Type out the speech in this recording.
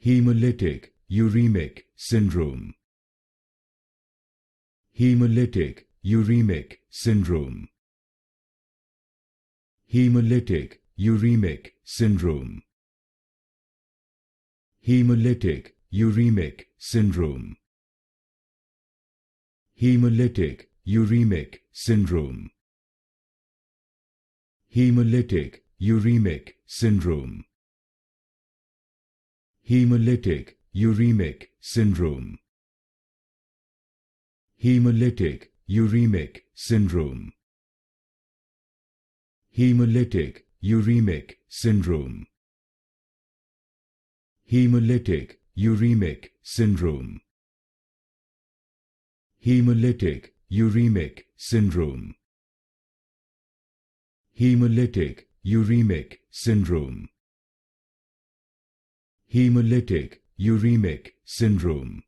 Hemolytic Uremic Syndrome. Hemolytic Uremic Syndrome. Hemolytic Uremic Syndrome. Hemolytic Uremic Syndrome. Hemolytic Uremic Syndrome. Hemolytic Uremic Syndrome. Hemolytic Uremic Syndrome. Hemolytic Uremic Syndrome. Hemolytic Uremic Syndrome. Hemolytic Uremic Syndrome. Hemolytic Uremic Syndrome. Hemolytic Uremic Syndrome. Hemolytic Uremic Syndrome.